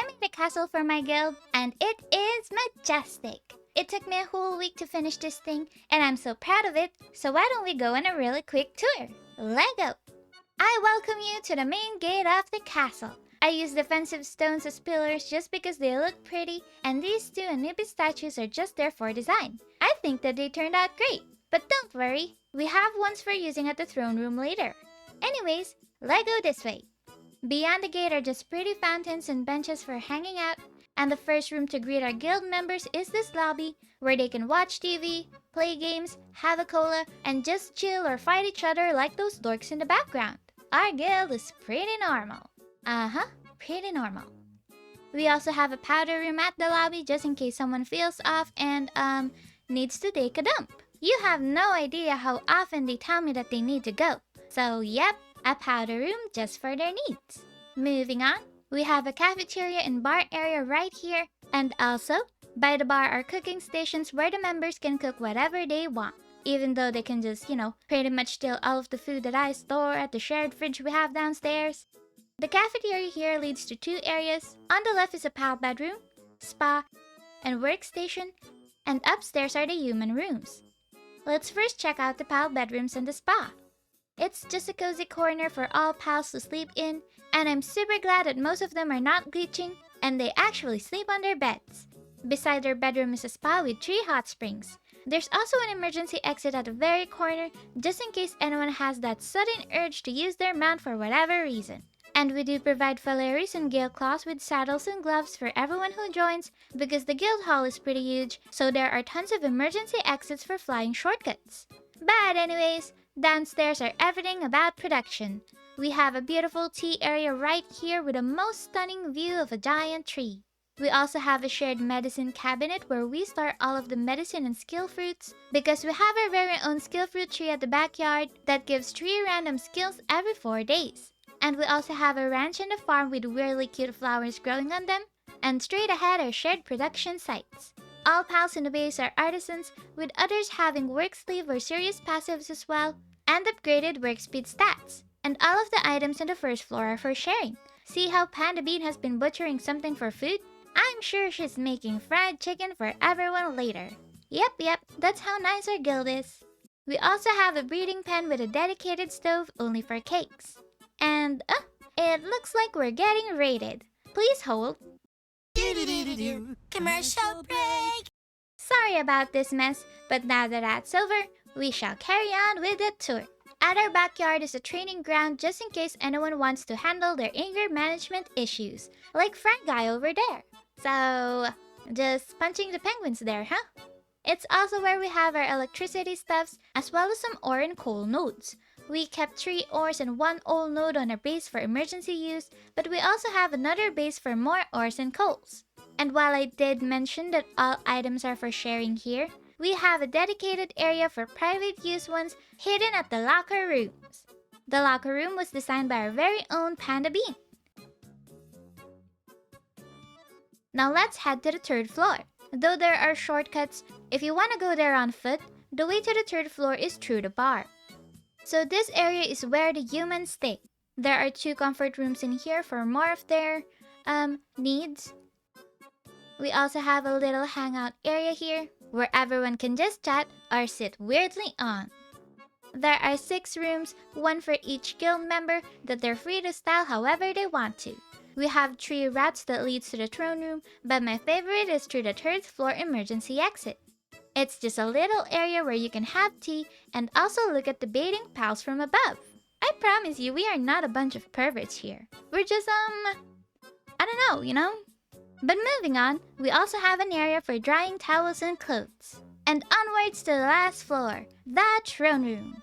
I made a castle for my guild, and it is majestic. It took me a whole week to finish this thing, and I'm so proud of it, so why don't we go on a really quick tour? Lego! I welcome you to the main gate of the castle. I use defensive stones as pillars just because they look pretty, and these two Anubis statues are just there for design. I think that they turned out great, but don't worry, we have ones for using at the throne room later. Anyways, let's go this way. Beyond the gate are just pretty fountains and benches for hanging out, and the first room to greet our guild members is this lobby, where they can watch TV, play games, have a cola, and just chill or fight each other like those dorks in the background. Our guild is pretty normal. Pretty normal. We also have a powder room at the lobby just in case someone feels off and, needs to take a dump. You have no idea how often they tell me that they need to go. So, yep, a powder room just for their needs. Moving on, we have a cafeteria and bar area right here, and also, by the bar are cooking stations where the members can cook whatever they want. Even though they can just, pretty much steal all of the food that I store at the shared fridge we have downstairs. The cafeteria here leads to two areas. On the left is a pal bedroom, spa, and workstation, and upstairs are the human rooms. Let's first check out the pal bedrooms and the spa. It's just a cozy corner for all pals to sleep in, and I'm super glad that most of them are not glitching, and they actually sleep on their beds. Beside their bedroom is a spa with 3 hot springs. There's also an emergency exit at the very corner, just in case anyone has that sudden urge to use their mount for whatever reason. And we do provide Falaris and Gale Claws with saddles and gloves for everyone who joins, because the guild hall is pretty huge, so there are tons of emergency exits for flying shortcuts. But anyways, downstairs are everything about production. We have a beautiful tea area right here with a most stunning view of a giant tree. We also have a shared medicine cabinet where we store all of the medicine and skill fruits, because we have our very own skill fruit tree at the backyard that gives 3 random skills every 4 days. And we also have a ranch and a farm with weirdly cute flowers growing on them, and straight ahead are shared production sites. All pals in the base are artisans, with others having work sleeve or serious passives as well, and upgraded work speed stats. And all of the items on the first floor are for sharing. See how Panda Bean has been butchering something for food? I'm sure she's making fried chicken for everyone later. Yep, that's how nice our guild is. We also have a breeding pen with a dedicated stove only for cakes. And, it looks like we're getting raided. Please hold. Commercial break! Sorry about this mess, but now that that's over, we shall carry on with the tour. At our backyard is a training ground just in case anyone wants to handle their anger management issues, like Frank guy over there. So, just punching the penguins there, huh? It's also where we have our electricity stuffs, as well as some ore and coal nodes. We kept 3 ores and 1 oil node on our base for emergency use, but we also have another base for more ores and coals. And while I did mention that all items are for sharing here, we have a dedicated area for private use ones hidden at the locker rooms. The locker room was designed by our very own Panda Bean. Now let's head to the 3rd floor. Though there are shortcuts, if you want to go there on foot, the way to the 3rd floor is through the bar. So this area is where the humans stay. There are 2 comfort rooms in here for more of their, needs. We also have a little hangout area here, where everyone can just chat or sit weirdly on. There are 6 rooms, 1 for each guild member, that they're free to style however they want to. We have 3 routes that leads to the throne room, but my favorite is through the 3rd floor emergency exit. It's just a little area where you can have tea and also look at the bathing pals from above. I promise you, we are not a bunch of perverts here. We're just, I don't know, But moving on, we also have an area for drying towels and clothes. And onwards to the last floor, the throne room.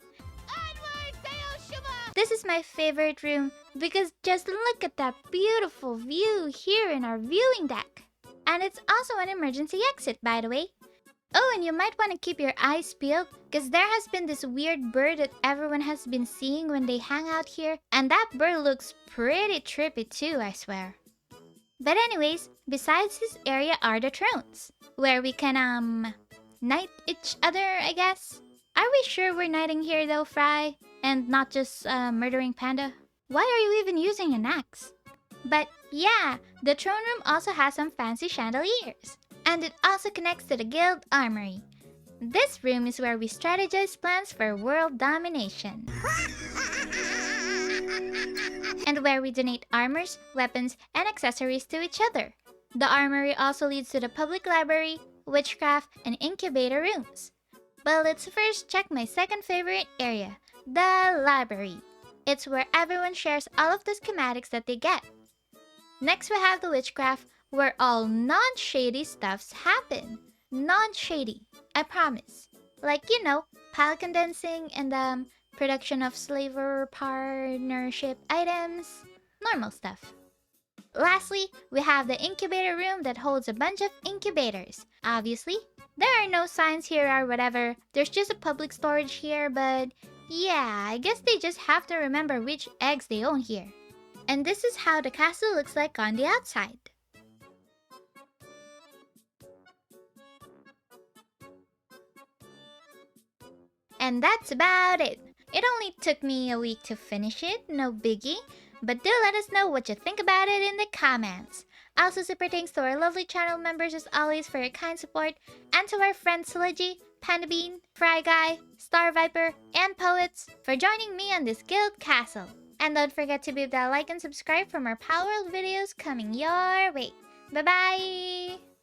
This is my favorite room because just look at that beautiful view here in our viewing deck. And it's also an emergency exit, by the way. Oh, and you might want to keep your eyes peeled because there has been this weird bird that everyone has been seeing when they hang out here. And that bird looks pretty trippy too, I swear. But anyways, besides this area are the thrones, where we can, knight each other, I guess. Are we sure we're knighting here though, Fry? And not just, murdering Panda? Why are you even using an axe? But Yeah, the throne room also has some fancy chandeliers. And it also connects to the guild armory. This room is where we strategize plans for world domination. And where we donate armors, weapons, and accessories to each other. The armory also leads to the public library, witchcraft, and incubator rooms. But let's first check my second favorite area, the library. It's where everyone shares all of the schematics that they get. Next we have the witchcraft, where all non-shady stuffs happen. Non-shady, I promise. Like, you know, pile condensing and production of slaver partnership items. Normal stuff. Lastly, we have the incubator room that holds a bunch of incubators. Obviously, there are no signs here or whatever. There's just a public storage here, but yeah, I guess they just have to remember which eggs they own here. And this is how the castle looks like on the outside. And that's about it. It only took me a week to finish it, no biggie. But do let us know what you think about it in the comments. Also, super thanks to our lovely channel members as always for your kind support, and to our friends Syllogy, Panda Bean, Fry Guy, Star Viper, and Poets for joining me on this guild castle. And don't forget to leave that like and subscribe for more Palworld videos coming your way. Bye bye!